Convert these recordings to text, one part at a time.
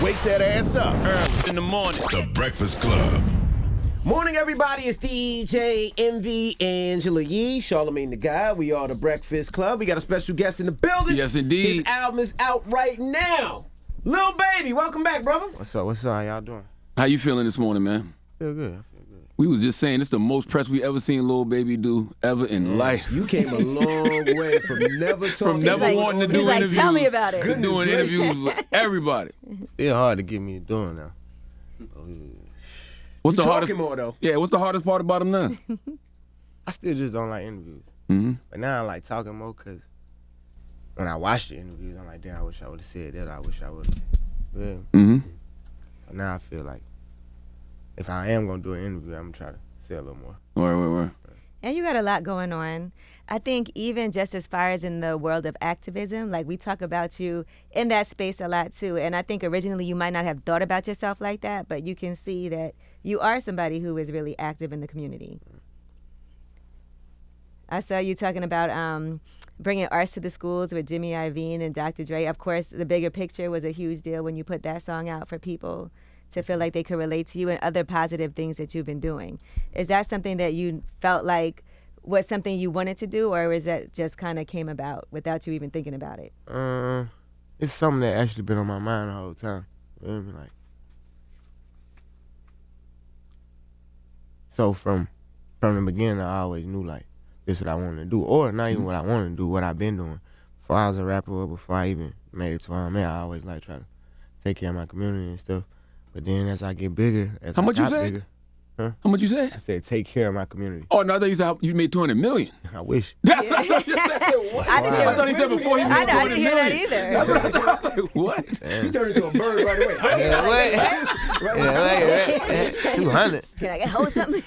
Wake that ass up. Early in the morning. The Breakfast Club. Morning, everybody. It's DJ Envy, Angela Yee, Charlamagne the Guy. We are the Breakfast Club. We got a special guest in the building. Yes, indeed. His album is out right now. Lil Baby, welcome back, brother. What's up? How y'all doing? How you feeling this morning, man? Feel good. We was just saying it's the most press we ever seen Lil Baby do ever in life. You came a long way from never talking. From never wanting to do interviews. Tell me about it. To doing interviews with everybody. Still hard to get me doing now. What's You the hardest? talking more, though. Yeah, what's the hardest part about him now? I still just don't like interviews. Mm-hmm. But now I like talking more because when I watch the interviews, I'm like, damn, I wish I would have said that. I wish I would have. Yeah. Mm-hmm. But now I feel like if I am going to do an interview, I'm going to try to say a little more. Word. And you got a lot going on. I think even just as far as in the world of activism, like we talk about you in that space a lot too. And I think originally you might not have thought about yourself like that, but you can see that you are somebody who is really active in the community. I saw you talking about bringing arts to the schools with Jimmy Iovine and Dr. Dre. Of course, the bigger picture was a huge deal when you put that song out for people to feel like they could relate to you and other positive things that you've been doing. Is that something that you felt like was something you wanted to do, or is that just kind of came about without you even thinking about it? It's something that actually been on my mind the whole time. You know what I mean? Like, so from the beginning, I always knew like this is what I wanted to do, or not even what I wanted to do, what I've been doing. Before I was a rapper, or before I even made it to where I'm at, I always like try to take care of my community and stuff. But then as I get bigger, How much you said? bigger, huh? How much you said? I said take care of my community. Oh, no, I thought you said you made 200 million. I wish. That's what I thought you said. What? I didn't hear I thought he said before he made 200 I didn't hear that million. either. That's what I thought. Like, what? He turned into a bird right away. Yeah, 200. Can I get hold of something?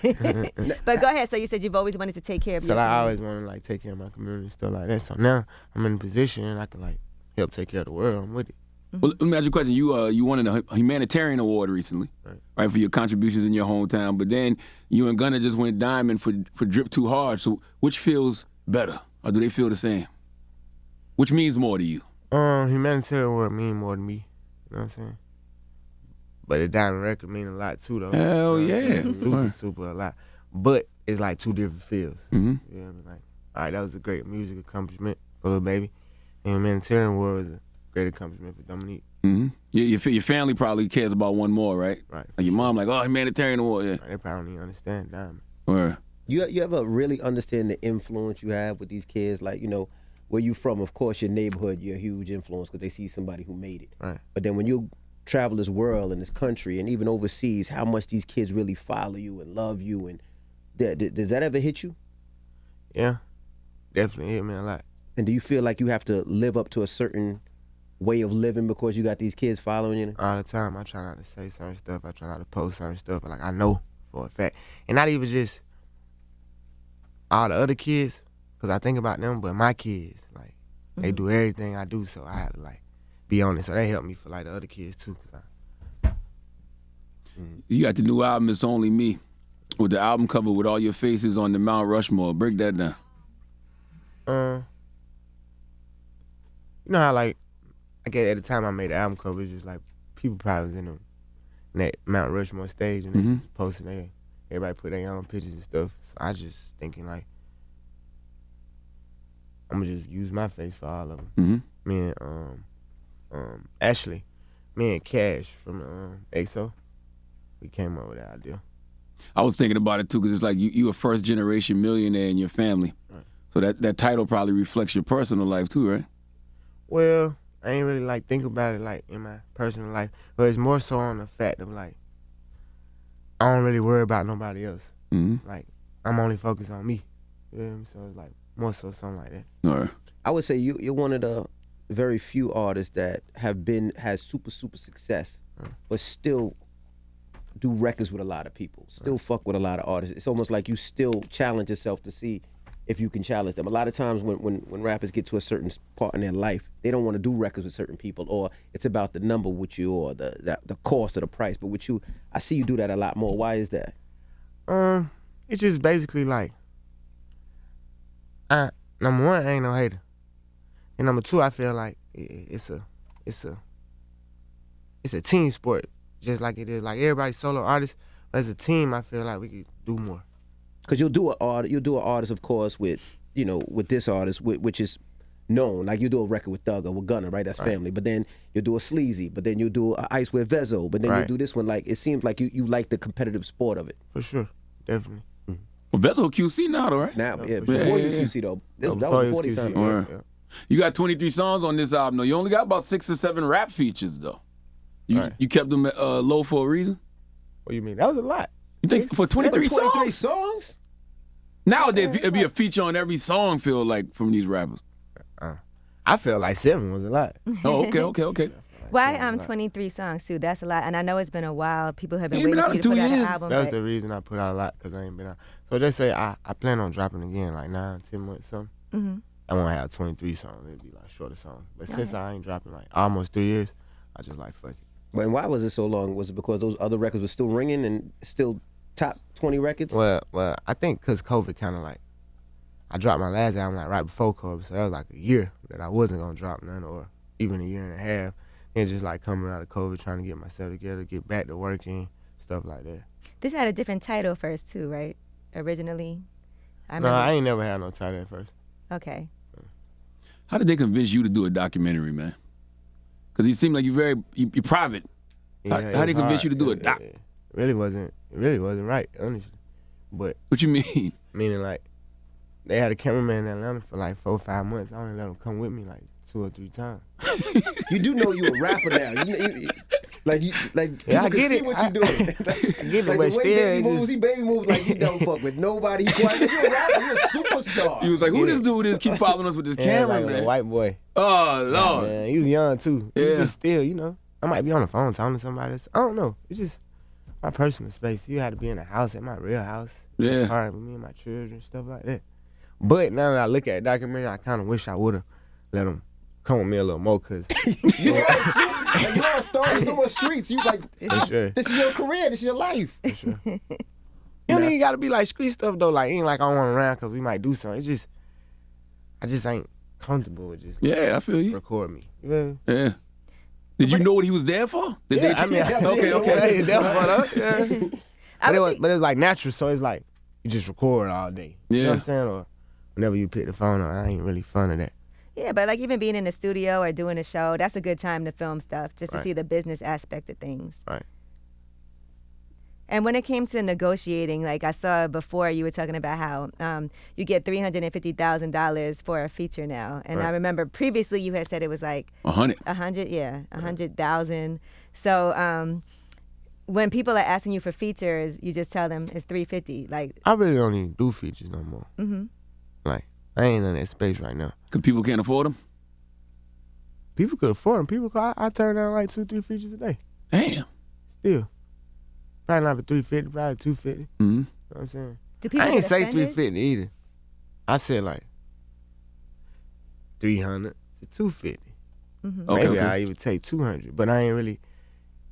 But go ahead. So you said you've always wanted to take care of So your like, I community. always want to like take care of my community and stuff like that. So now I'm in a position and I can like help take care of the world. I'm with it. Well, let me ask you a question. You won a humanitarian award recently, right, for your contributions in your hometown. But then you and Gunna just went diamond for Drip Too Hard. So which feels better, or do they feel the same? Which means more to you? Humanitarian award mean more to me. You know what I'm saying? But the diamond record mean a lot too, though. Hell You know what I'm yeah. saying? Super a lot. But it's like two different fields. Mm-hmm. You know what I mean? Like, all right, that was a great music accomplishment for Lil Baby. And humanitarian award was a great accomplishment for Dominique. Mm-hmm. Your family probably cares about one more, right? Right. Like your mom, like, oh, humanitarian award, yeah. Like, they probably don't even understand diamond. Or You ever really understand the influence you have with these kids? Like, you know, where you from, of course, your neighborhood, you're a huge influence because they see somebody who made it. Right. But then when you travel this world and this country and even overseas, how much these kids really follow you and love you, and does that ever hit you? Yeah, definitely hit me a lot. And do you feel like you have to live up to a certain way of living because you got these kids following you? All the time, I try not to say certain stuff. I try not to post certain stuff. But like, I know for a fact. And not even just all the other kids, because I think about them, but my kids, like, they do everything I do, so I have to, like, be on it. So they help me for, like, the other kids, too. you got the new album, It's Only Me, with the album cover with all your faces on the Mount Rushmore. Break that down. You know how, like at the time I made the album cover, it's just, like, people probably was in that Mount Rushmore stage, and they just posting everybody put their own pictures and stuff. So I just thinking, like, I'm gonna just use my face for all of them. Mm-hmm. Me and Ashley, me and Cash from EXO, we came up with that idea. I was thinking about it too, because it's like you a first generation millionaire in your family. Right. So that title probably reflects your personal life too, right? Well, I ain't really like think about it like in my personal life, but it's more so on the fact of like I don't really worry about nobody else. Mm-hmm. Like I'm only focused on me. You know what I mean? So it's like more so something like that. All right. I would say you're one of the very few artists that has super success, but still do records with a lot of people, still fuck with a lot of artists. It's almost like you still challenge yourself to see if you can challenge them. A lot of times when rappers get to a certain part in their life, they don't want to do records with certain people, or it's about the number with you or the cost or the price. But with you, I see you do that a lot more. Why is that? It's just basically like, number one, I ain't no hater. And number two, I feel like it's a it's a team sport, just like it is. Like everybody's solo artists, but as a team, I feel like we could do more. Because you'll do an artist, of course, with this artist, which is known. Like you do a record with Thug or with Gunna, right? That's family. But then you'll do a Sleazy. But then you'll do a Ice with Vezo. But then you'll do this one. Like it seems like you like the competitive sport of it. For sure, definitely. Well, Vezo QC now, though, right? Now, Yeah, before you was QC though, that was before they signed. Word. You got 23 songs on this album, though. You only got about 6 or 7 rap features, though. You kept them low for a reason? What do you mean? That was a lot. You think for 23 songs? songs? Nowadays, it'd be a feature on every song, feel like, from these rappers. I felt like 7 was a lot. Oh, okay. Why 23 songs too? That's a lot, and I know it's been a while. People have been Ain't been waiting out for you in to 2 put out an years. album. That's but- the reason I put out a lot, because I ain't been out. So they say I plan on dropping again like 9, 10 months something. Mm-hmm. I won't have 23 songs. It'd be like shorter songs. But since I ain't dropping like almost 3 years, I just like fuck it. But why was it so long? Was it because those other records were still ringing and still top 20 records? Well, I think because COVID kind of like, I dropped my last album like right before COVID, so that was like a year that I wasn't gonna drop none, or even a year and a half. And just like coming out of COVID, trying to get myself together, get back to working, stuff like that. This had a different title first too, right? Originally, I No, remember. I ain't never had no title at first. Okay. How did they convince you to do a documentary, man? Because you seem like you're private. How it they was convince hard. you to do a doc? It really wasn't right, honestly. But What you mean? meaning like, they had a cameraman in Atlanta for like 4 or 5 months. I only let him come with me like 2 or 3 times. You do know you a rapper now. Yeah, I people can get see it. what you doing. I get it, Like but the way still, baby moves, he baby moves like he don't fuck with nobody. He quiet. You're a rapper. You're a superstar. He was like, who this dude is keep following us with this yeah, camera, like a man? white boy. Oh, Lord. Man, he was young too. He Yeah. was just still, I might be on the phone talking to somebody. I don't know. It's just my personal space. You had to be in the house, at my real house. Yeah. All right, with me and my children, stuff like that. But now that I look at the documentary, I kind of wish I would have let him come with me a little more, because You're a star. You're on the streets. You like, for sure. this is your career. This is your life. You don't even got to be like street stuff, though. Like, ain't like I want around because we might do something. It's just, I just ain't comfortable with just Yeah, I feel you. record me. Yeah. Yeah. Did you know what he was there for? Did Yeah, they- I mean, okay. Hey, that's what up. Yeah. I But would it was like natural, so it's like you just record all day. You know Yeah. what I'm saying? Or whenever you pick the phone up, I ain't really fun of that. Yeah, but like even being in the studio or doing a show, that's a good time to film stuff, just to Right. see the business aspect of things. Right. And when it came to negotiating, like I saw before, you were talking about how you get $350,000 for a feature now, and I Right. remember previously you had said it was like 100. 100,000. So when people are asking you for features, you just tell them it's $350. Like, I really don't even do features no more. mhm. Like, I ain't in that space right now. Because people can't afford them? People could afford them. I turn down like 2-3 features a day. Damn. Still. Probably not for 350, probably 250. Mm-hmm. You know what I'm saying? Do people I ain't get say offended? 350 either. I said like 300 to 250. Mhm. Okay, Maybe okay. I even take 200, but I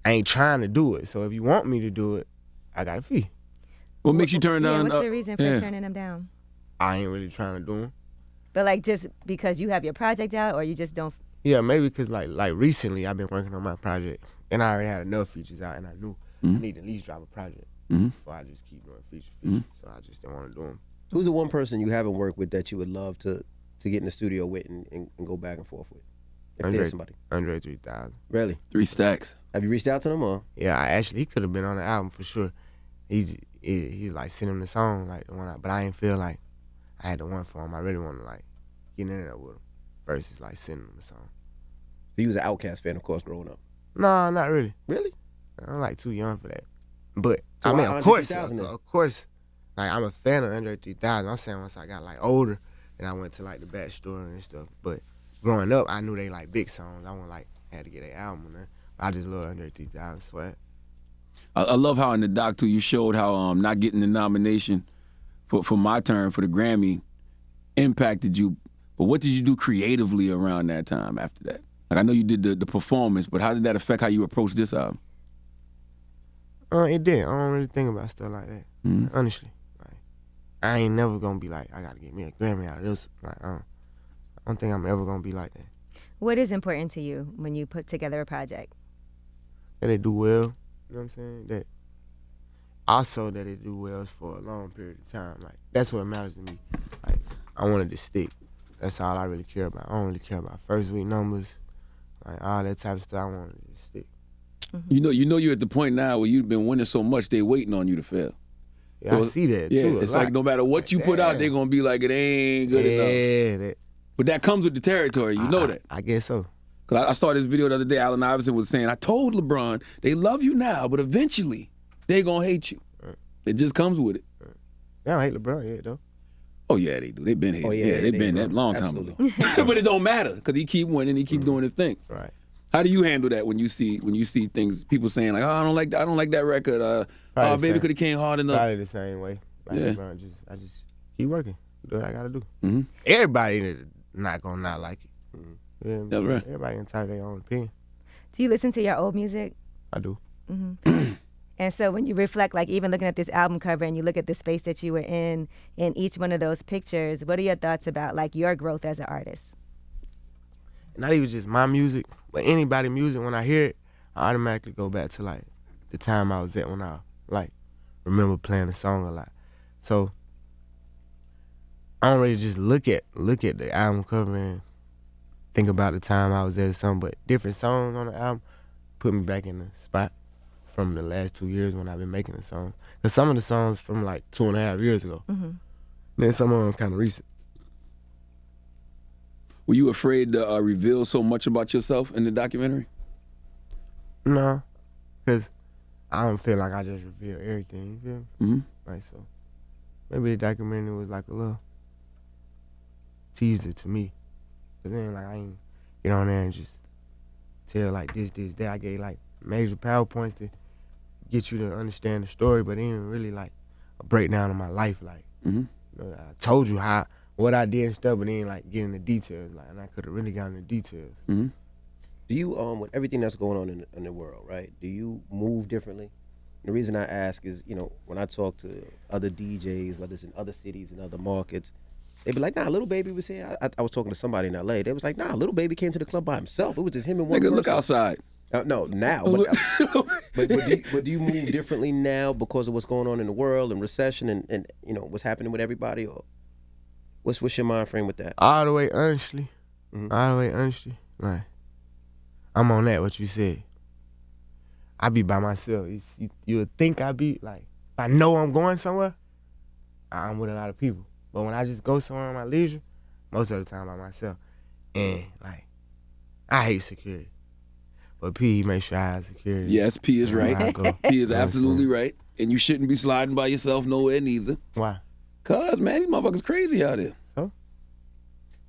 ain't trying to do it. So if you want me to do it, I got a fee. What makes you turn Yeah, down? what's the reason for yeah. turning them down? I ain't really trying to do them. But like just because you have your project out, or you just don't. Yeah, maybe because like recently I've been working on my project and I already had enough features out, and I knew I need to at least drop a project before I just keep doing features. So I just didn't want to do them. Who's the one person you haven't worked with that you would love to get in the studio with and go back and forth with? If there's somebody. Andre 3000. Really? 3 stacks. Have you reached out to them or? Yeah, he could have been on the album for sure. He's like sent him the song, like the one, but I ain't feel like I had the one for him. I really want to like get in there with him versus like sending him the song. You was an Outkast fan, of course, growing up. No, not really. Really? I'm like too young for that. But So I mean, why of course, 3000 then? of course, like I'm a fan of Andre 3000. I'm saying once I got like older and I went to like the backstory and stuff. But growing up, I knew they like big songs. I wasn't like had to get their album on there. I just love Andre 3000 swag. I love how in the doc too you showed how not getting the nomination for my turn for the Grammy impacted you. But what did you do creatively around that time after that? Like I know you did the performance, but how did that affect how you approached this album? It did. I don't really think about stuff like that. Honestly, like I ain't never gonna be like I gotta get me a Grammy out of this. Like I don't think I'm ever gonna be like that. What is important to you when you put together a project? that they do well. You know what I'm saying? That also that they do well for a long period of time. Like that's what matters to me. Like I wanted to stick. That's all I really care about. I don't really care about first week numbers, like all that type of stuff. I wanted to stick. You know you're at the point now where you've been winning so much they waiting on you to fail. Yeah, I see that Yeah, too. it's like no matter what you put out, they're gonna be like it ain't good enough. Yeah, But that comes with the territory. You know that. I guess so. Cause I saw this video the other day. Allen Iverson was saying, "I told LeBron they love you now, but eventually they gonna hate you. It just comes with it." They don't hate LeBron yet though. Oh yeah, they do. They've been hating. Oh, yeah, they've they been do. that long time Absolutely. ago. But it don't matter because he keep winning. He keep doing his thing. Right. How do you handle that when you see things people saying like, "Oh, I don't like that record. Oh, the baby same. could have came hard enough." Probably the same way. Like Yeah. LeBron, I just keep working. Do what I gotta do. Mhm. Everybody not gonna not like it. Yeah, That's right. Everybody entitled to their own opinion. Do you listen to your old music? I do. And so when you reflect, like even looking at this album cover and you look at the space that you were in each one of those pictures, what are your thoughts about like your growth as an artist? Not even just my music, but anybody's music. When I hear it, I automatically go back to like the time I was at when I like remember playing the song a lot. So I don't really just look at the album cover and think about the time I was at or something, but different songs on the album put me back in the spot from the last 2 years when I've been making the songs. Because some of the songs from like 2.5 years ago. Then some of them kind of recent. Were you afraid to reveal so much about yourself in the documentary? No, because I don't feel like I just reveal everything, you feel me? Mm-hmm. Like, so maybe the documentary was like a little teaser to me. But then, like, I ain't get on there and just tell, like, this, that. I gave, like, major PowerPoints to get you to understand the story, but it ain't really, like, a breakdown of my life. Like, Mm-hmm. you know, I told you what I did and stuff, but then, like, getting the details. Like, and I could have really gotten the details. Mm-hmm. Do you, with everything that's going on in the world, right? Do you move differently? The reason I ask is, you know, when I talk to other DJs, whether it's in other cities and other markets, they be like, "Nah, Little Baby was here." I was talking to somebody in LA. They was like, "Nah, Little Baby came to the club by himself. It was just him and one Nigga, person." look outside. No, now. But do you move differently now because of what's going on in the world and recession and you know what's happening with everybody, or what's your mind frame with that? All the way honestly, like, I'm on that, what you said. I be by myself. You would think I be, like, if I know I'm going somewhere, I'm with a lot of people. But when I just go somewhere on my leisure, most of the time by myself. And, like, I hate security. But P, make sure I have security. Yes, P is right. I go. P is absolutely right. And you shouldn't be sliding by yourself nowhere neither. Why? Cause, man, these motherfuckers crazy out there.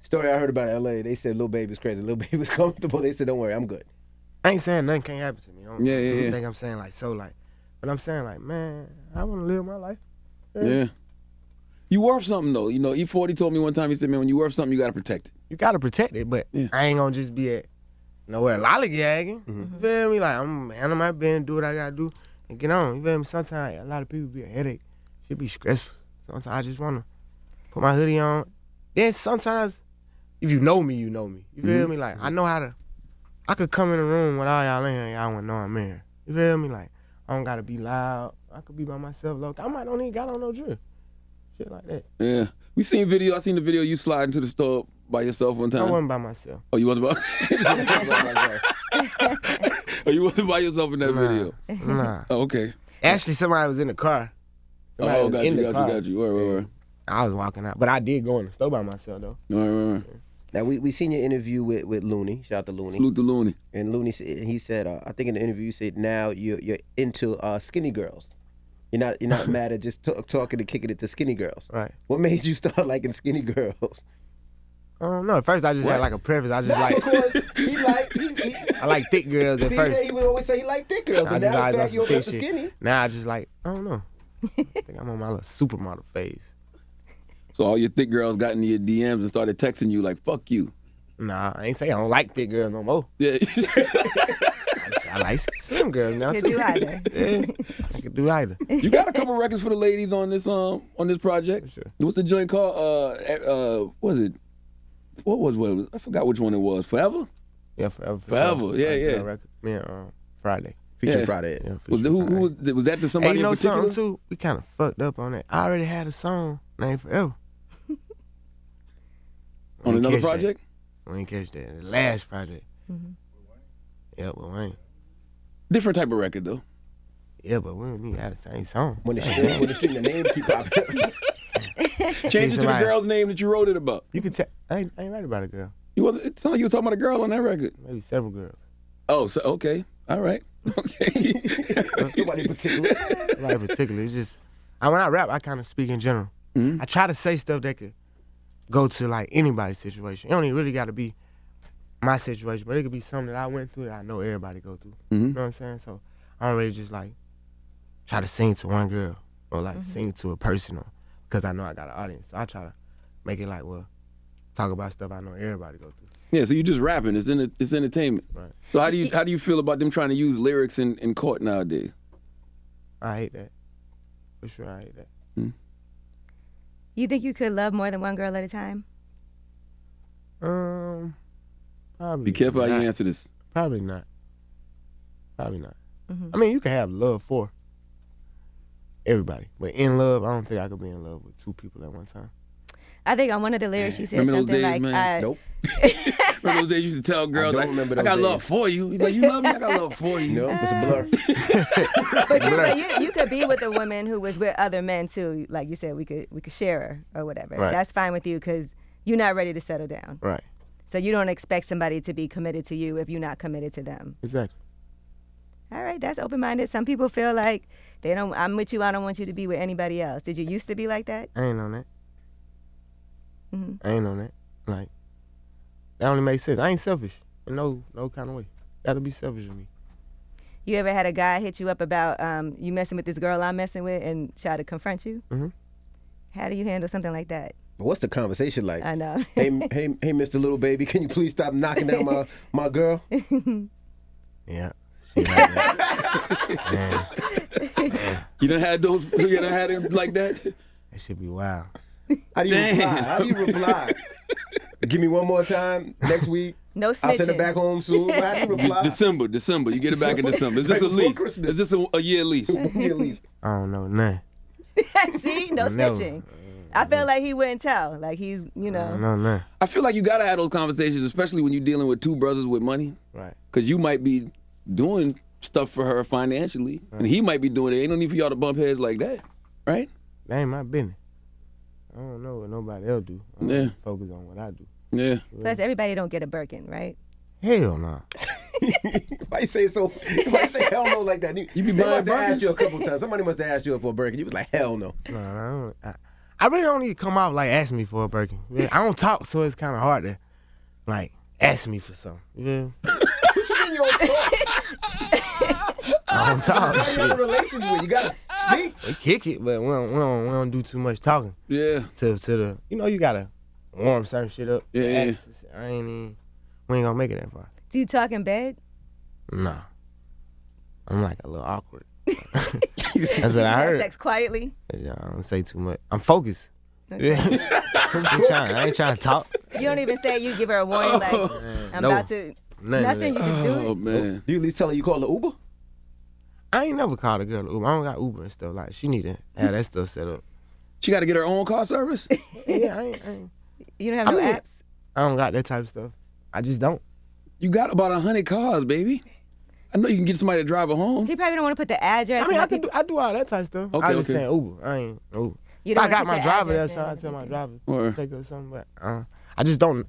Story I heard about LA, they said Lil Baby was crazy. Lil Baby was comfortable. They said, "Don't worry, I'm good." I ain't saying nothing can't happen to me. Don't Yeah. think I'm saying, like, so, like, but I'm saying, like, man, I want to live my life. Yeah. You worth something, though. You know, E40 told me one time, he said, "Man, when you worth something, you got to protect it." You got to protect it, but Yeah. I ain't going to just be at nowhere lollygagging. You feel me? Like, I'm a man of my business, do what I got to do, and get on. You feel me? Sometimes a lot of people be a headache. Should be stressful. Sometimes I just want to put my hoodie on. Then sometimes, if you know me, you know me. You feel me? Like, I know how to, I could come in the room with all y'all in here and y'all wouldn't know I'm in here. You feel me? Like, I don't got to be loud. I could be by myself. Low. I might don't even got on no drip. Shit like that. Yeah. I seen the video you sliding to the store by yourself one I time. wasn't by myself. Oh, you wasn't by Oh, you wasn't by yourself in that video? Nah. Oh, okay. Actually, somebody was in the car. Somebody was Got in the you. Right. I was walking out, but I did go in the store by myself though. Right. Now we seen your interview with Looney. Shout out to Looney. Salute to Looney. And Looney said, I think in the interview you said now you're into skinny girls. You're not mad at just talking and kicking it to skinny girls. Right. What made you start liking skinny girls? I don't know. At first, I just had like a preference. I just like. Because I like thick girls at see, first. he would always say he liked thick girls, I but just now always that on you're some up thick to shit. skinny. Now I just like, I don't know. I think I'm on my little supermodel phase. So all your thick girls got into your DMs and started texting you like, "Fuck you." Nah, I ain't say I don't like thick girls no more. Yeah. I like slim girls now Could too. do either. Yeah, I could do either. You got a couple records for the ladies on this project. For sure. What's the joint called? What was it? What was I forgot which one it was. Forever? Yeah, forever. Forever, Sure. yeah. Record. Yeah, Friday. Featuring Yeah. Friday. Yeah, Was, Featuring who Friday. was that to Hey, somebody you know in particular? something too? We kind of fucked up on that. I already had a song named Forever. On We another catch that. project? We ain't catch that. The last project. Mhm. Yeah, but we ain't. Different type of record though. Yeah, but we don't need to have the same song. When the stream, the name keep popping. Change it to the somebody- girl's name that you wrote it about. You can tell. I ain't right about a girl. It sounded like you were talking about a girl on that record. Maybe several girls. Oh, so okay. All right. Okay. Nobody in particular. Not in particular. It's just when I rap, I kind of speak in general. Mhm. I try to say stuff that could go to like anybody's situation. It don't even really got to be my situation, but it could be something that I went through that I know everybody go through. Mhm. You know what I'm saying? So I don't really just like try to sing to one girl or like sing to a person or because I know I got an audience. So I try to make it like, well, talk about stuff I know everybody go through. Yeah, so you just rapping. It's entertainment. Right. So how do you feel about them trying to use lyrics in court nowadays? I hate that. For sure, I hate that. You think you could love more than one girl at a time? Probably. Be careful how not. you answer this. Probably not. Probably not. Mhm. I mean, you can have love for everybody, but in love, I don't think I could be in love with two people at one time. I think on one of the lyrics you said Remember those something days, like, man? Nope. Remember those days you used to tell girls, don't like, remember I those got love days. for you. You like, you love me? I got love for you. No, it's a blur. but you could be with a woman who was with other men too. Like you said, we could share her or whatever. Right. That's fine with you because you're not ready to settle down. Right. So you don't expect somebody to be committed to you if you're not committed to them. Exactly. All right, that's open-minded. Some people feel like I'm with you, I don't want you to be with anybody else. Did you used to be like that? I ain't on that. Mhm. I ain't on that. Like, that only makes sense. I ain't selfish in no kind of way. That'll be selfish of me. You ever had a guy hit you up about you messing with this girl I'm messing with and try to confront you? Mhm. How do you handle something like that? What's the conversation like? I know. hey, Mr. Little Baby, can you please stop knocking down my girl? Yeah. She like that. Man, You done had it like that? that should be wild. How do you Damn. reply? How do you reply? Give me one more time next week. No I'll send it snitching. back home soon. How do you reply? December. You get it back in December. Is this a Right before lease? Christmas. Is this a year lease? At least. I don't know nothing. See, no Never. snitching. I feel like he wouldn't tell. Like he's, I don't know nothing. I feel like you gotta have those conversations, especially when you're dealing with two brothers with money, Right. because you might be doing stuff for her financially, and he might be doing it. Ain't no need for y'all to bump heads like that, right? That ain't my business. I don't know what nobody else do. I'm Yeah. just focus on what I do. Yeah. Plus, everybody don't get a Birkin, right? Hell no. Why you say so? Why you say hell no like that? You be they buying must have asked Birkins? you a couple times. Somebody must have asked you for a Birkin. You was like, hell no. No, I really don't need to come out like ask me for a Birkin. Yeah, I don't talk, so it's kind of hard to like ask me for something. Yeah, What you mean you don't talk? I don't talk. Now you're in a Shit. relationship. You gotta speak. We kick it, but we don't do too much talking Yeah. to the. You gotta warm certain shit up. Yeah. We ain't gonna make it that far. Do you talk in bed? Nah, I'm like a little awkward. That's what I Have heard. sex quietly? Yeah, I don't say too much. I'm focused. Okay. Yeah. I ain't trying to talk. You don't even say you give her a warning like I'm No. about to. Nothing. Nothing. You can do Oh it. man. Do you at least tell her you call her Uber? I ain't never called a girl Uber. I don't got Uber and stuff. Like, she need to have that stuff set up. She got to get her own car service. Yeah, I ain't. You don't have I no mean, apps. I don't got that type of stuff. I just don't. You got about 100 cars, baby. I know you can get somebody to drive her home. He probably don't want to put the address. I mean, and I do all that type of stuff. Okay, I just okay. saying Uber. I ain't Uber. You If don't I wanna got put my your driver there, address so I in. tell my driver Or- to take her or something. But I just don't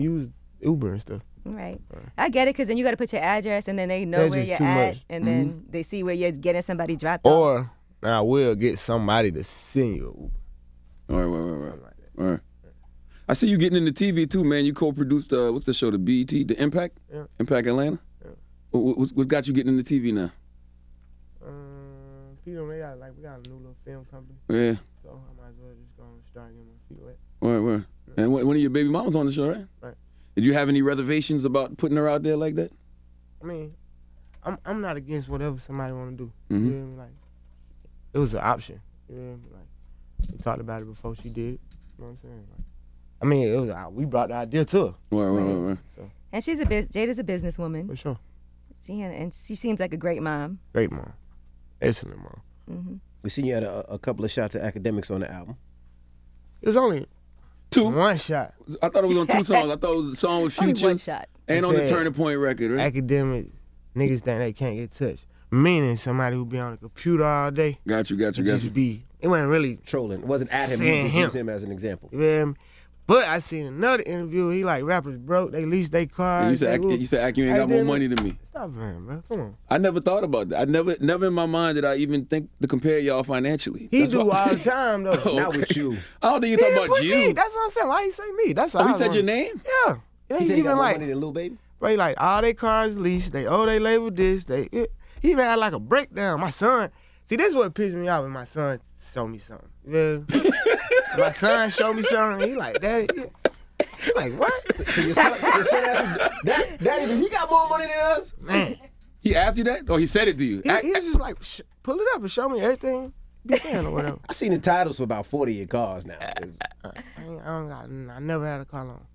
use Uber and stuff. Right. I get it, because then you got to put your address, and then they know That's where just you're too at, much. and then they see where you're getting somebody dropped off. Or I will get somebody to send you an Uber. All right. I see you getting into TV too, man. You co-produced what's the show, the BET, the Impact? Yeah. Impact Atlanta? Yeah. What got you getting into TV now? People, we got a new little film company, Yeah. so I might as well just go and start getting my feet wet. Where? And one of your baby mamas on the show, right? Right. Did you have any reservations about putting her out there like that? I mean, I'm not against whatever somebody want to do. Mhm. You feel me? Like, it was an option. You feel me? Like, we talked about it before she did it. You know what I'm saying? Like, I mean, we brought the idea to her. Right. So, And Jada's a businesswoman. for sure. And she seems like a great mom. Great mom. Excellent mom. Mm-hmm. We seen you had a couple of shots of Academics on the album. It was only 2. one shot. I thought it was on 2 songs. I thought it was a song with Only Future one shot. and on the Said Turning Point record, right? Academic niggas think they can't get touched. Meaning somebody who be on the computer all day. Got you. Just be. It wasn't really. Trolling. It wasn't at him. Saying You just him. used him as an example. You feel me? But I seen another interview. He like rappers broke. They lease their cars. You said, Ak, you ain't got more money than me. Stop playing, bro. Come on. I never thought about that. I never in my mind did I even think to compare y'all financially. He That's do what I'm all the saying. time though. Oh, Not okay. with you. I don't think you He talking didn't about put you. me. That's what I'm saying. Why he say me? That's all. Oh, he I said want. your name? Yeah. He said he got even more like, money than Lil Baby. bro, he like all their cars leased. They owe they label this. He even had like a breakdown. My son. See, this is what pissed me off when my son showed me something. Yeah. My son showed me something. He like, Daddy. I'm like, what? So your son asked you, Daddy, he got more money than us? Man. He asked you that? Or he said it to you? He was just like, pull it up and show me everything you be saying or whatever. I seen the titles for about 40 of your cars now. I never had a car loan.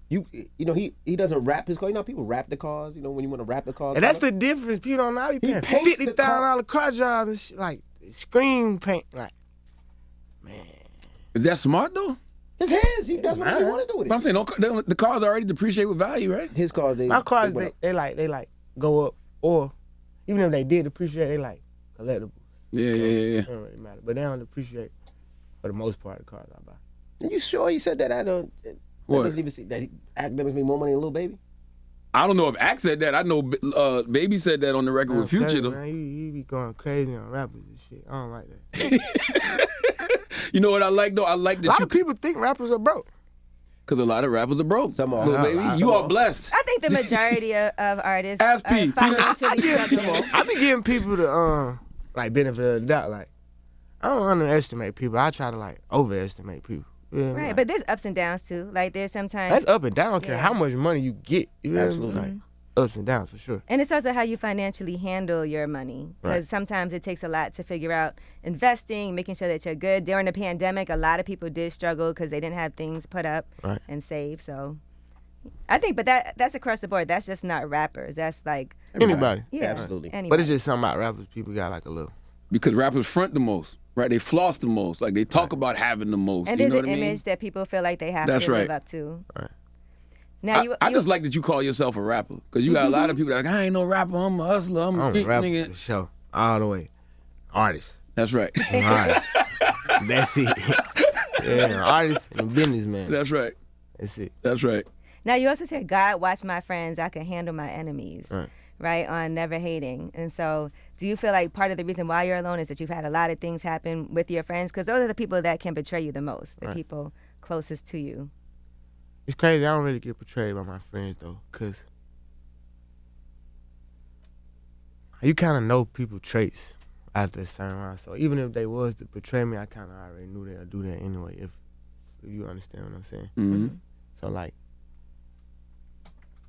You know, he doesn't wrap his car. You know, people wrap the cars. You know, when you want to wrap the cars. And that's the difference. People don't know. You paying paints the $50,000 car jobs and shit, like screen paint. Like, man. Is that smart though? It's his. That's what he want to do with But I'm it. saying the cars already depreciate with value, right? His cars, My cars, went up. they like go up, or even if they did appreciate, they like collectibles. Yeah. It don't really matter. But they don't appreciate for the most part the cars I buy. Are you sure he said that? I don't. What? Doesn't even see that Academics make more money than Lil Baby. I don't know if Act said that. I know Baby said that on the record with Future though. Man, he be going crazy on rappers and shit. I don't like that. You know what I like though? I like A that lot you of people think rappers are broke. because a lot of rappers are broke. Some are. Lil Baby, Some you are are. blessed. I think the majority of artists Ask are P. financially struggling. I be giving people the like benefit of the doubt. Like, I don't underestimate people. I try to like overestimate people. Yeah, Right, like, but there's ups and downs too. Like there's sometimes, that's up and down. I don't care Yeah. how much money you get. You feel me? Absolutely. Like, ups and downs for sure. and it's also how you financially handle your money. Because Right. sometimes it takes a lot to figure out investing, making sure that you're good. During the pandemic, a lot of people did struggle because they didn't have things put up Right. and save. So I think, but that's across the board. That's just not rappers. That's like, Anybody. yeah, Absolutely. Anybody. But it's just something about rappers. People got like a little. Because rappers front the most, right? They floss the most. Like they talk about having the most. and you there's know an what I mean? image that people feel like they have That's to right. live up to. Right. Now I just like that you call yourself a rapper. Because you got a lot of people that are like, I ain't no rapper, I'm a hustler, I'm a I'm a street rapper nigga. for sure. All the way. Artist. That's right. I'm an artist. That's it. Yeah, an artist and a businessman. That's right. That's it. That's right. Now you also said, God watch my friends, I can handle my enemies. Right. On never hating. And so do you feel like part of the reason why you're alone is that you've had a lot of things happen with your friends? Because those are the people that can betray you the most, the Right. people closest to you. It's crazy. I don't really get betrayed by my friends though, cause you kind of know people traits after a certain round. So even if they was to betray me, I kind of already knew they'd do that anyway. If you understand what I'm saying. Mm-hmm. So like,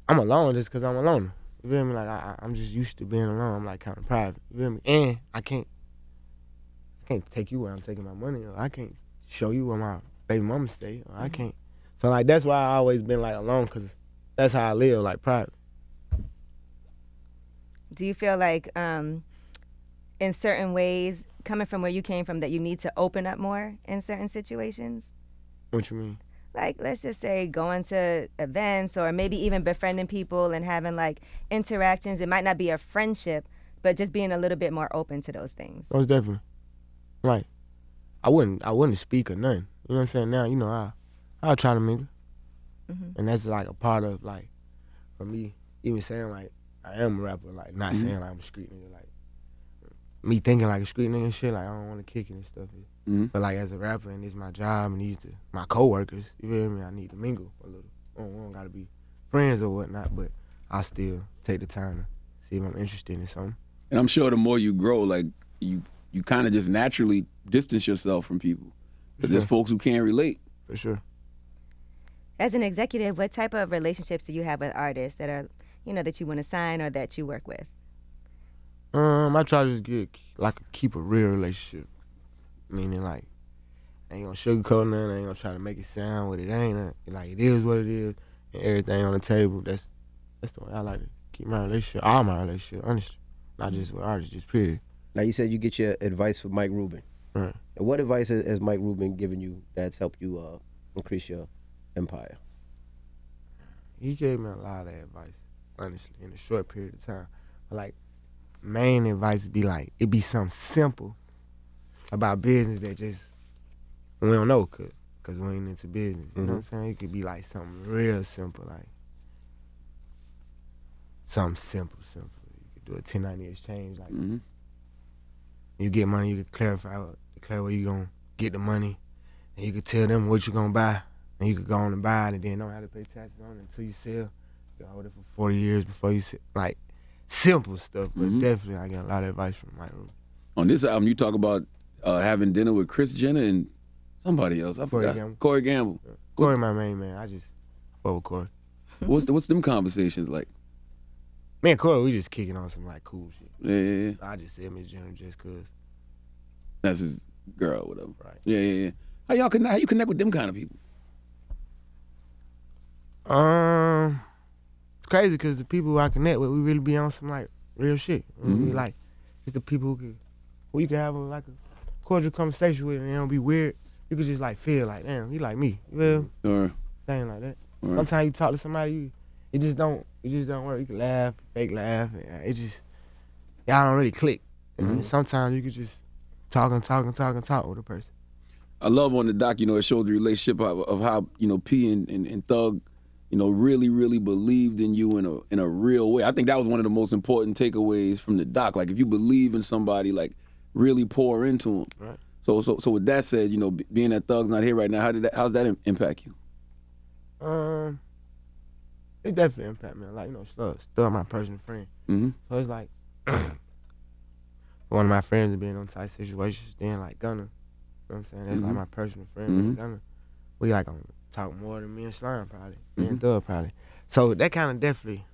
I'm alone just cause I'm alone. You feel me? Like I'm just used to being alone. I'm like kind of private. You feel me? And I can't take you where I'm taking my money, or I can't show you where my baby mama stay, or I can't. So like that's why I always been like alone, cause that's how I live, like private. Do you feel like in certain ways, coming from where you came from, that you need to open up more in certain situations? What you mean? Like, let's just say going to events or maybe even befriending people and having like interactions. It might not be a friendship, but just being a little bit more open to those things. Most definitely. Right. I wouldn't speak or nothing. You know what I'm saying? Now, you know, I'll try to mingle. Mm-hmm. And that's like a part of like, for me, even saying like I am a rapper, like not saying like I'm a street nigga, like me thinking like a street nigga and shit, like I don't want to kick it and stuff. Mm-hmm. But like as a rapper and it's my job and these my coworkers, you feel me? I need to mingle a little. We don't gotta be friends or whatnot, but I still take the time to see if I'm interested in something. And I'm sure the more you grow, like you kind of just naturally distance yourself from people. Because there's folks who can't relate. For sure. As an executive, what type of relationships do you have with artists that are, that you want to sign or that you work with? I try to just keep a real relationship. Meaning like, I ain't gonna sugarcoat nothing, I ain't gonna try to make it sound what it ain't. Like it is what it is, and everything on the table. That's the way I like to keep my relationship, all my relationship, honestly. Not just with artists, just period. Now you said you get your advice from Mike Rubin. Right. And what advice has Mike Rubin given you that's helped you increase your empire? He gave me a lot of advice, honestly, in a short period of time. But like, main advice would be like, it be something simple about business that just, we don't know, cause we ain't into business. You know what I'm saying? It could be like something real simple, like, something simple. You could do a 1090 exchange, like, you get money, you can declare where you gonna get the money, and you could tell them what you gonna buy, and you could go on and buy it, and then don't have to pay taxes on it until you sell. You can hold it for 40 years before you sell. Like, simple stuff, but definitely I get a lot of advice from Mike Rubin. On this album, you talk about having dinner with Chris Jenner and somebody else. I forgot. Corey Gamble. Corey, my main man. I just fuck with Corey. What's them conversations like? Me and Corey, we just kicking on some like cool shit. Yeah. I just said Miss Jenner just cause. That's his girl, or whatever. Right. Yeah. How you connect with them kind of people? It's crazy because the people who I connect with, we really be on some like real shit. We like, it's the people who you can have a cordial conversation with and they don't be weird. You could just like feel like, damn, he like me. You feel? Thing like that. Sometimes you talk to somebody, it just don't work. You can laugh, fake laugh. It just, y'all don't really click. And sometimes you could just talk with a person. I love on the doc, it showed the relationship of how, P and Thug, really, really believed in you in a real way. I think that was one of the most important takeaways from the doc. Like, if you believe in somebody, like, really pour into them. Right. So with that said, being that Thug's not here right now, how's that impact you? It definitely impact me. Like, Thug my personal friend. So it's like, one of my friends has been on tight situations, then like Gunna. You know what I'm saying? That's like my personal friend, Gunna. We like on talk more than me and Slime probably, me and Thug probably. So that kind of definitely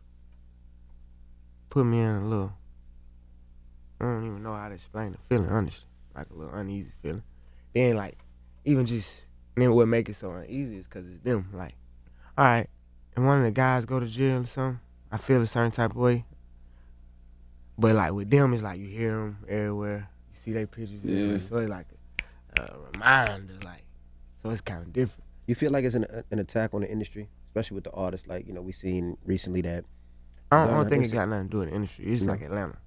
put me in a little, I don't even know how to explain the feeling, honestly. Like a little uneasy feeling. Then like, even just, then what make it so uneasy is because it's them. Like, all right, and one of the guys go to jail or something, I feel a certain type of way. But like with them, it's like you hear them everywhere, you see their pictures everywhere. So it's like a reminder, like, so it's kind of different. You feel like it's an attack on the industry, especially with the artists, like, we seen recently that. I don't think it got nothing to do with the industry. It's like Atlanta.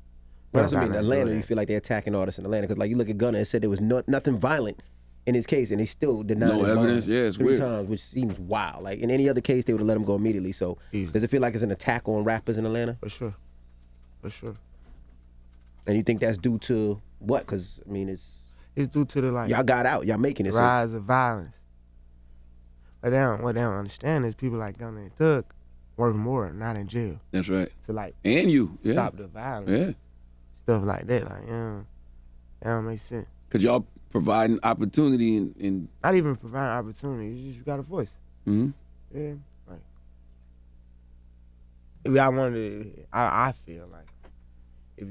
Well, I mean, Atlanta, you feel like they're attacking artists in Atlanta. Because, like, you look at Gunna, it said there was nothing violent in his case, and he still denied no his evidence. bond It's 3 weird. times, which seems wild. Like, in any other case, they would have let him go immediately. So, does it feel like it's an attack on rappers in Atlanta? For sure. And you think that's due to what? Because, I mean, it's due to the, like, y'all got out. Y'all making it. rise of violence. But what they don't understand is people like Gunna and Thug work more, not in jail. That's right. To, like, And you. stop the violence. Yeah. Stuff like that. Like, that don't make sense. Because y'all providing opportunity and Not even providing opportunity. You just got a voice. Yeah. Like, if y'all wanted to, I feel like, if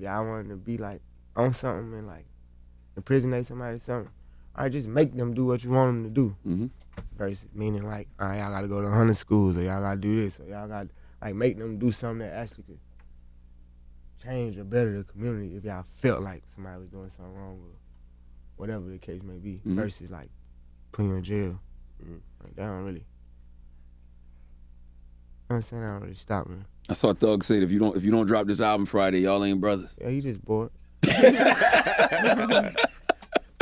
y'all wanted to be like on something and like imprisonate somebody or something, all right, just make them do what you want them to do. Versus meaning like, all right, y'all gotta go to 100 schools, or y'all gotta do this, or y'all gotta like make them do something that actually could change or better the community if y'all felt like somebody was doing something wrong or whatever the case may be. Versus like putting you in jail. Like, that don't really, I'm saying, that don't really stop me. I saw Thug say that if you don't drop this album Friday, y'all ain't brothers. Yeah, he just bored. He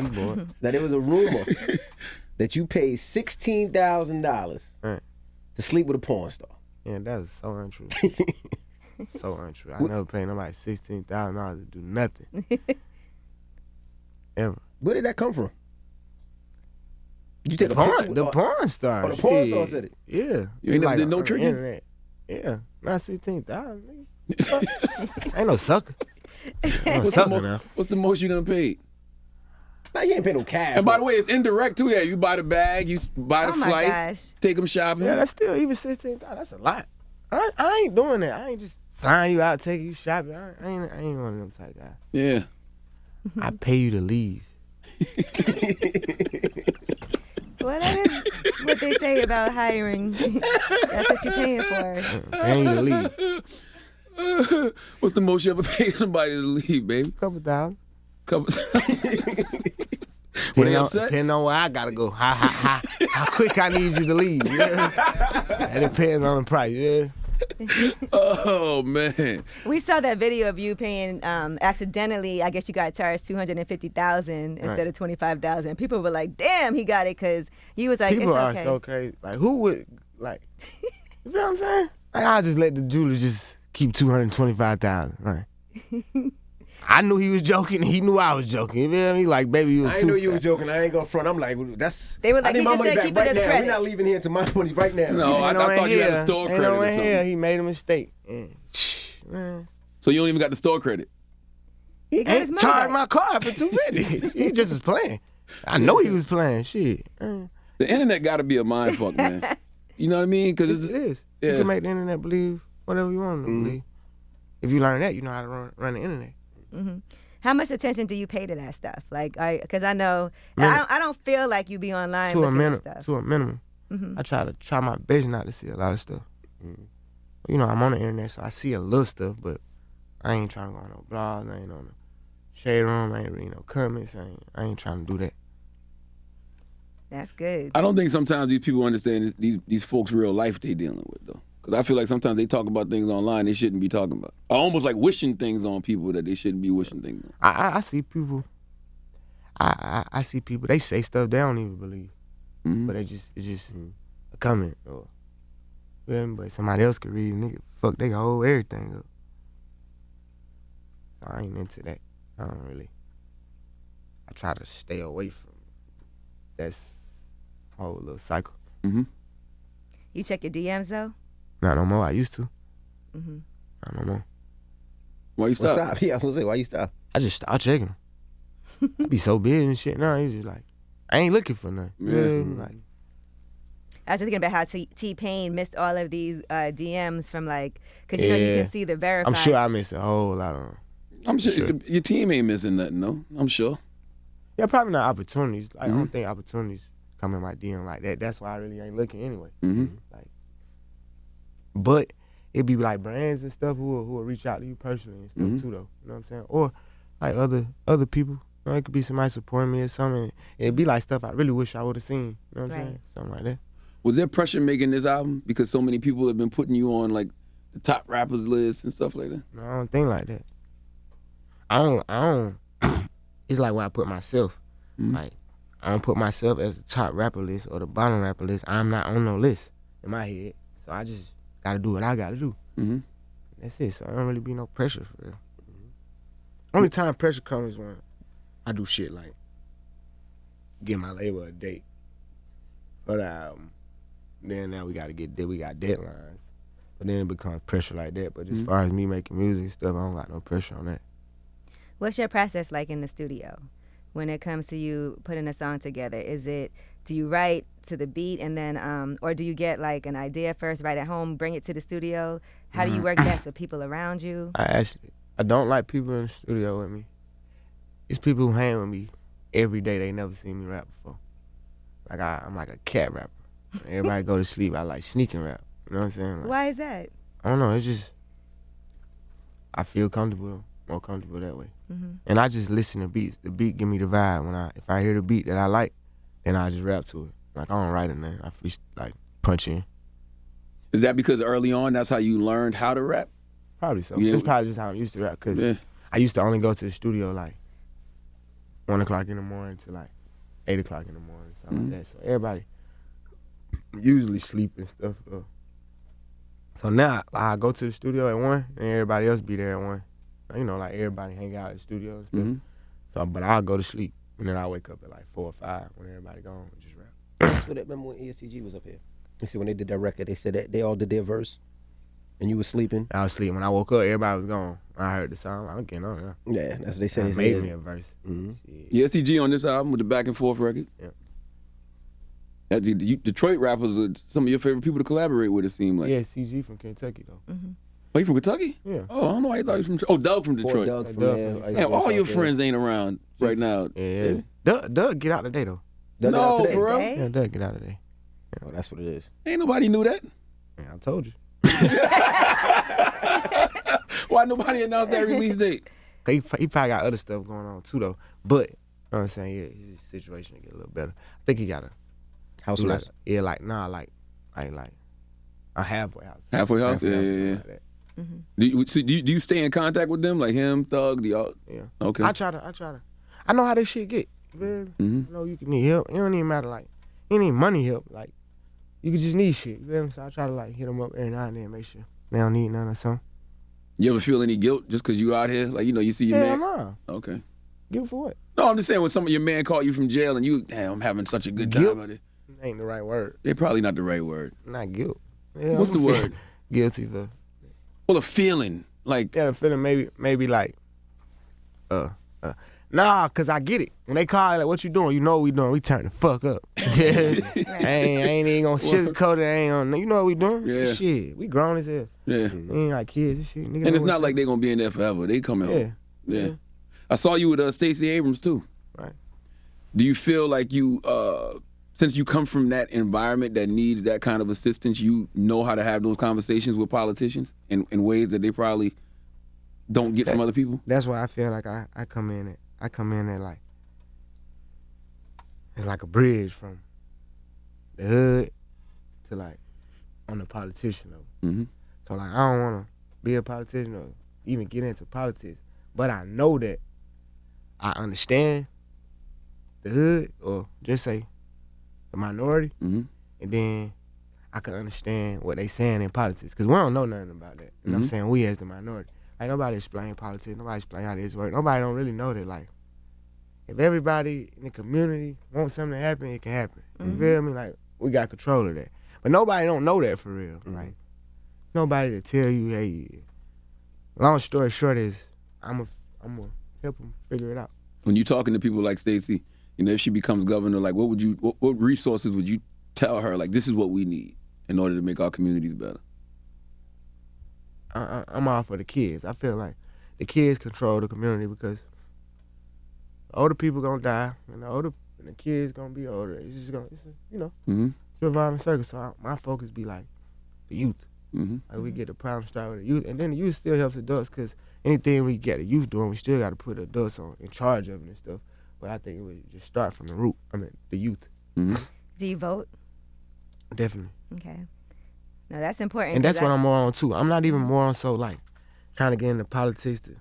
bored. Now, there was a rumor that you paid $16,000 Right. to sleep with a porn star. Yeah, that is so untrue. So untrue. I never paid nobody $16,000 to do nothing. Ever. Where did that come from? You take The a picture porn with- star. Oh, the porn shit. star said it. Yeah. You ain't It's never did no on the tricking? internet. Yeah. Not 16,000, nigga. Ain't no sucker. I'm a sucker now. What's the most you done paid? Nah, you ain't pay no cash. And by man. the way, it's indirect too. Yeah, you buy the bag, you buy the Oh my flight, gosh. take them shopping. Yeah, that's still even 16,000. That's a lot. I ain't doing that. I ain't just flying you out, taking you shopping. I ain't one of them type guys. Yeah. I pay you to leave. Well, that is what they say about hiring. That's what you're paying for. Paying you to leave. What's the most you ever paid somebody to leave, baby? Couple thousand. Couple. When they upset? Depending on where I gotta go. How quick I need you to leave. Yeah. That depends on the price. Yeah. Oh man. We saw that video of you paying accidentally. I guess you got charged $250,000 instead of $25,000. People were like, "Damn, he got it," because you was like, People "It's are okay." so crazy. Like, who would like? You feel what I'm saying? Like, I'll just let the jeweler just keep $225,000. Like, I knew he was joking. He knew I was joking. You feel me? Like, baby, you was I too ain't know you fat. was joking. I ain't gonna front. I'm like, that's. They were like, I need he my just money said back keep it right as now. credit. We're not leaving here to my money right now. No, I Ain't thought you had here. a store Ain't credit no or in something. here. He made a mistake. Man. So you don't even got the store credit. He got his Ain't money charged back. my card for $250. He just was playing. I know he was playing. Shit. The internet got to be a mind fuck, man. You know what I mean? Because It is. Yeah. You can make the internet believe whatever you want them to believe. If you learn that, you know how to run the internet. Mm-hmm. How much attention do you pay to that stuff? Like, because I know I don't feel like you be online To a looking at minimum. stuff. To a minimum. Mm-hmm. I try my best not to see a lot of stuff. You know, I'm on the internet, so I see a little stuff, but I ain't trying to go on no blogs. I ain't on the shade room. I ain't reading no comments. I ain't trying to do that. That's good. I don't think sometimes these people understand these folks' real life they dealing with, though. Because I feel like sometimes they talk about things online they shouldn't be talking about. Or almost like wishing things on people that they shouldn't be wishing things on. I see people. I see people. They say stuff they don't even believe, but it's just a comment or. But somebody else could read, nigga, fuck, they hold everything up. So I ain't into that. I don't really. I try to stay away from that whole little cycle. Mm-hmm. You check your DMs though? Not no more. I used to. Mm-hmm. Not no more. Why you Well, stop? stop. Yeah, I was gonna say, why you stop? I just stopped checking them. I be so busy and shit. Now it's just like I ain't looking for nothing. Yeah. Like I was just thinking about how T-Pain missed all of these DMs from like, because you know you can see the verified. I'm sure I miss a whole lot of them. I'm sure your team ain't missing nothing, though. I'm sure. Yeah, probably not opportunities. Like I don't think opportunities come in my DM like that. That's why I really ain't looking anyway. Mm-hmm. Like, but it be like brands and stuff who will reach out to you personally and stuff too, though. You know what I'm saying? Or like other people. You know, it could be somebody supporting me or something. It'd be like stuff I really wish I would have seen. You know what I'm saying? Something like that. Was there pressure making this album because so many people have been putting you on like the top rappers list and stuff like that? No, I don't think like that. I don't. It's like when I put myself. Like I don't put myself as the top rapper list or the bottom rapper list. I'm not on no list in my head. So I just gotta do what I gotta do. Mm-hmm. That's it. So I don't really be no pressure for real. Only time pressure comes when I do shit like give my label a date for the album. Then now we got deadlines. But then it becomes pressure like that. But as far as me making music and stuff, I don't got no pressure on that. What's your process like in the studio when it comes to you putting a song together? Do you write to the beat and then, or do you get like an idea first, write at home, bring it to the studio? How do you work best with people around you? I don't like people in the studio with me. It's people who hang with me every day. They never seen me rap before. Like I'm like a cat rapper. Everybody go to sleep. I like sneaking rap. You know what I'm saying? Like, Why is that? I don't know. It's just I feel comfortable, more comfortable that way. Mm-hmm. And I just listen to beats. The beat give me the vibe. If I hear the beat that I like, then I just rap to it. Like I don't write in there. I like punch in. Is that because early on that's how you learned how to rap? Probably so. Yeah. It's probably just how I'm used to rap. Cause I used to only go to the studio like 1 o'clock in the morning to like 8 o'clock in the morning, something like that. So everybody usually sleep and stuff. So now I go to the studio at 1 and everybody else be there at 1. You know, like everybody hang out at the studio and stuff. So, but I'll go to sleep and then I wake up at like 4 or 5 when everybody gone and just rap. That's what remember when ESTG was up here. You see when they did that record, they said that they all did their verse, and you was sleeping. I was sleeping. When I woke up, everybody was gone. I heard the song. I'm getting on now. Yeah, that's what they said. They made me a verse. The STG on this album with the back and forth record. Yeah. Detroit rappers are some of your favorite people to collaborate with, it seemed like. Yeah, CG from Kentucky though. Oh, you from Kentucky? Yeah. Oh, I don't know why you thought he was from Doug from Detroit. Doug from Doug there. from- Ice Damn, West all out your there. friends ain't around right now. Yeah. Doug get out today though. Dug it out No, today. for real? Today? Yeah, Doug, get out of there. Oh, that's what it is. Ain't nobody knew that. Yeah, I told you. Why nobody announced that release date? He probably got other stuff going on too though. But you know what I'm saying, yeah, his situation get a little better. I think he got House like, arrest. yeah, like a halfway house. Halfway house? Yeah, something yeah. like that. Do you stay in contact with them, like him, Thug, y'all? Yeah. Okay. I try to. I know how this shit get. You feel me? Mhm. You know you can need help. It don't even matter like you need money help. Like you can just need shit. You feel me? So I try to like hit them up every now and then, make sure they don't need none or something. You ever feel any guilt just because you out here? Like, you know, you see your Hell man. no. Okay. Guilt for what? No, I'm just saying when some of your man called you from jail and you, damn, I'm having such a good time Guilt? out here. Ain't the right word. They're probably not the right word. Not guilt. Yeah, What's I'm the word? Guilty for. Well, a feeling. Like, Yeah, the feeling maybe like, nah, cause I get it. When they call like, what you doing? You know what we doing. We turn the fuck up. I ain't even gonna sugarcoat it. I ain't gonna, you know what we doing? Yeah. Shit, we grown as hell. yeah. We ain't like kids and shit. Nigga And know it's what's not like up. they're going to be in there forever. They coming home. Yeah. Yeah. I saw you with Stacey Abrams, too. Right. Do you feel like you, since you come from that environment that needs that kind of assistance, you know how to have those conversations with politicians in ways that they probably don't get from other people? That's why I feel like I come in at like it's like a bridge from the hood to like on the politician though. Mm-hmm. So like I don't wanna be a politician or even get into politics. But I know that I understand the hood or just say the minority, Mm-hmm. and then I can understand what they saying in politics. Cause we don't know nothing about that. You know what I'm Mhm. saying? We as the minority. Like nobody explain politics, nobody explain how this work. Nobody don't really know that like if everybody in the community wants something to happen, it can happen. You feel me? Like we got control of that. But nobody don't know that for real. Like nobody to tell you, hey, long story short is I'm gonna help them figure it out. When you talking to people like Stacey, you know, if she becomes governor, like what resources would you tell her, like, this is what we need in order to make our communities better? I'm all for the kids. I feel like the kids control the community because the older people gonna die and the kids gonna be older. It's Mm-hmm. revolving circle. So my focus be like the youth. Mm-hmm. Like we get the problem started with the youth, and then the youth still helps adults because anything we get the youth doing, we still got to put adults in charge of it and stuff. But I think it would just start from the root. I mean, the youth. Mm-hmm. Do you vote? Definitely. Okay. No, that's important. And 'cause that's what I'm more on too. I'm not even more on so like trying to get into politics to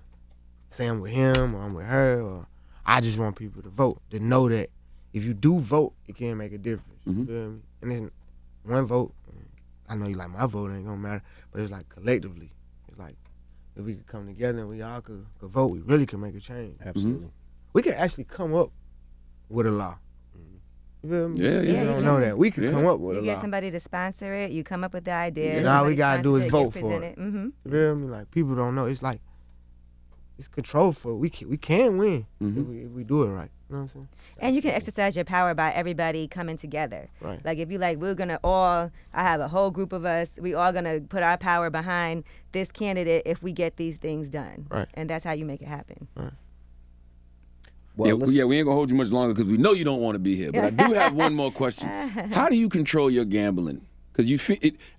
say I'm with him or I'm with her, or I just want people to vote, to know that if you do vote, it can make a difference. You Mhm. feel me? And then one vote, I know you like my vote ain't gonna matter, but it's like collectively. It's like if we could come together and we all could vote, we really could make a change. Absolutely. We could actually come up with a law. You feel me? Yeah, yeah. People you don't can. know that. We could Yeah. come up with You a get law. somebody to sponsor it. You come up with the idea. Yeah. All we gotta do is vote for it. it. Mm-hmm. You feel me? Like people don't know. It's like it's control for we can win Mhm. if we do it right. You know what I'm saying? And you can exercise your power by everybody coming together. Right. Like if you like, I have a whole group of us. We all gonna put our power behind this candidate if we get these things done. Right. And that's how you make it happen. Well, yeah, we ain't gonna hold you much longer because we know you don't want to be here. But I do have one more question. How do you control your gambling? Because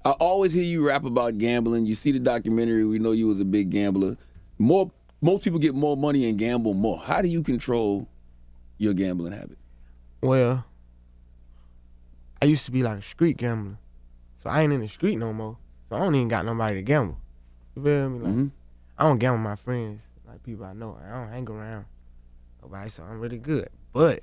I always hear you rap about gambling. You see the documentary. We know you was a big gambler. Most people get more money and gamble more. How do you control your gambling habit? Well, I used to be like a street gambler, so I ain't in the street no more. So I don't even got nobody to gamble. You feel me? Like Mhm. I don't gamble with my friends, like people I know. I don't hang around nobody, so I'm really good. But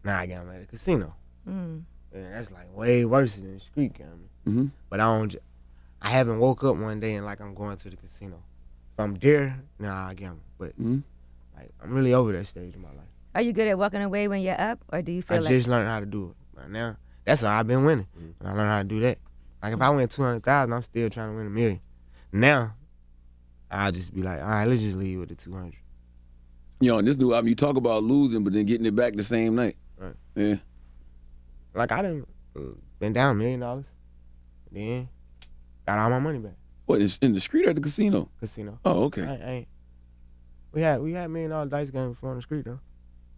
now I gamble at a casino. Mm. And that's like way worse than street gambling. Mm-hmm. But I haven't woke up one day and like I'm going to the casino. If I'm there, nah, I gamble. But Mm-hmm. like I'm really over that stage in my life. Are you good at walking away when you're up, or do you feel I like just learned how to do it. Right now, that's how I've been winning. And I learned how to do that. Like if I win 200,000, I'm still trying to win $1 million. Now, I'll just be like, all right, let's just leave with the 200. You know, in this new album, you talk about losing, but then getting it back the same night. Right. Yeah. Like I done been down $1 million, then got all my money back. What, in the street or at the casino? Casino. Oh, okay. I ain't. We had $1 million dice game before on the street though.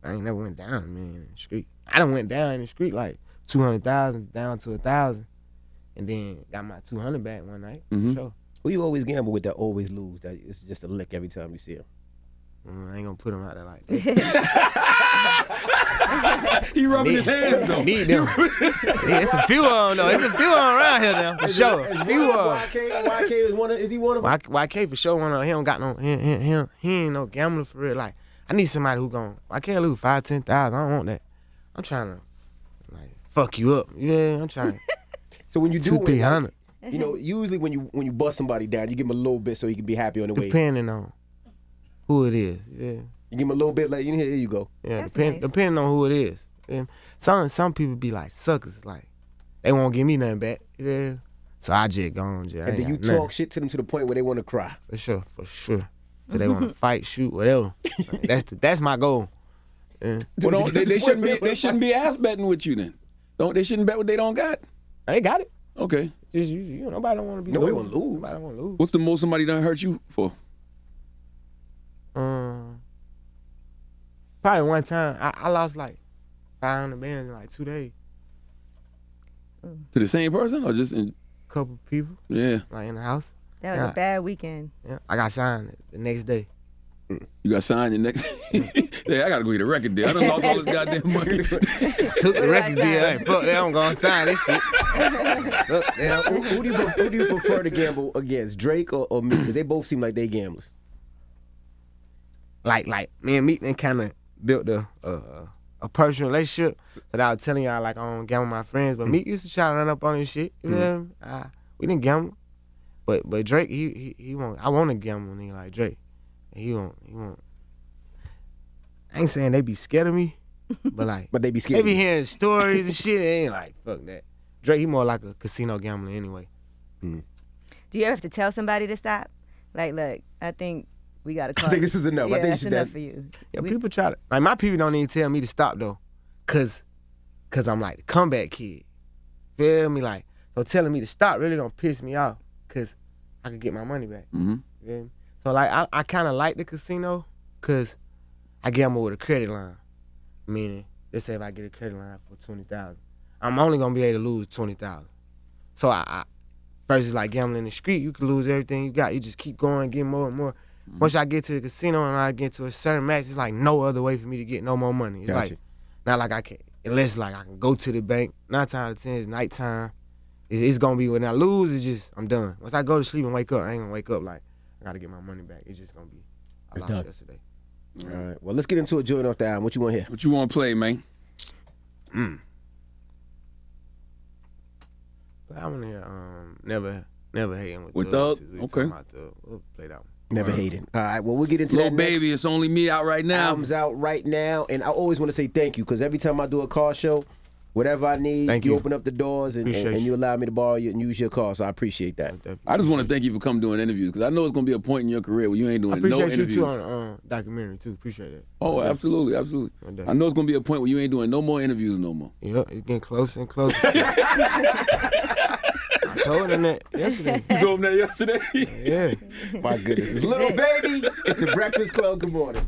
I ain't never went down, man, in the street. I done went down in the street like 200,000 down to 1,000, and then got my 200 back one night. For sure. Who you always gamble with that always lose? That it's just a lick every time you see him. I ain't gonna put him out there like that. He rubbing his hands though. Need them. Yeah, it's a few of them though. It's a few of them around here now, for sure. A few of them. YK is one of. Is he one of them? YK for sure one of them. He don't got no. He ain't no gambler for real. Like I need somebody who gon' YK lose 5,000-10,000. I don't want that. I'm trying to like fuck you up. Yeah, I'm trying. So when you do 200-300. Like, you know, usually when you bust somebody down, you give him a little bit so he can be happy on the way. Depending on who it is. Yeah. You give him a little bit, like here you go. Yeah, That's nice. depending on who it is. And some people be like suckers, like they won't give me nothing back. Yeah. So I just go on. And then you talk shit to them to the point where they want to cry. For sure. So they want to fight, shoot, whatever. That's my goal. Yeah. Well, they shouldn't be ass betting with you then. They shouldn't bet what they don't got. I ain't got it. Okay. Just you nobody don't want to be. Nobody want to lose. Nobody want to lose. What's the most somebody done hurt you for? Probably one time I lost like 500 bands in like 2 days. To the same person or just in? Couple people. Yeah. Like in the house. That was a bad weekend. Yeah. I got signed the next day. You got signed the next. Yeah, I gotta go get a record deal. I done lost all this goddamn money. Took the record deal. Hey, fuck that, I'm gonna sign this shit. Look, Now, who do you prefer to gamble against, Drake or Meek? Because they both seem like they gamblers. Like me and Meek then kind of built a personal relationship. So I was telling y'all like I don't gamble with my friends, but Meek used to try to run up on his shit. You know what I mean? We didn't gamble, but Drake he won't. I want to gamble with a nigga like Drake. And he won't. I ain't saying they be scared of me, but like But they be scared. they be hearing stories and shit. They ain't like fuck that. Drake he more like a casino gambler anyway. Do you ever have to tell somebody to stop? Like, look, I think we got to call. I think this is enough. Yeah, I think that's you should enough for you. Yeah, people try to like my people don't even tell me to stop though, cause I'm like the comeback kid. Feel me? Like so telling me to stop really gonna piss me off, cause I could get my money back. Mm-hmm. So like I kind of like the casino, cause I gamble with a credit line. Meaning, let's say if I get a credit line for 20,000, I'm only gonna be able to lose 20,000. So I versus like gambling in the street, you can lose everything you got. You just keep going, get more and more. Once I get to the casino and I get to a certain max, it's like no other way for me to get no more money. It's Gotcha. like not like I can, unless like I can go to the bank. 9 times out of 10 it's nighttime. It's gonna be when I lose, it's just I'm done. Once I go to sleep and wake up, I ain't gonna wake up like I gotta get my money back. It's just gonna be I lost done. yesterday. All right. Well, let's get into a joint off the album. What you want to hear? What you want to play, man? But I wanna hear never hating With Thug. Thug? We Okay. talking about Thug. We'll play that one. Never hated. All right. Well, we'll get into Little that next. baby, it's only me out right now. Album's out right now, and I always want to say thank you because every time I do a car show, whatever I need, Thank you you. open up the doors and Appreciate you allow me to borrow you and use your car. So I appreciate that. I just want to thank you for coming doing interviews because I know it's gonna be a point in your career where you ain't I doing no appreciate you interviews. too on documentary too. Appreciate it. Oh, absolutely. I know it's gonna be a point where you ain't doing no more interviews no more. Yeah, it's getting closer and closer. I told him that yesterday. You told him that yesterday? Yeah. My goodness. It's Little Baby. It's the Breakfast Club. Good morning.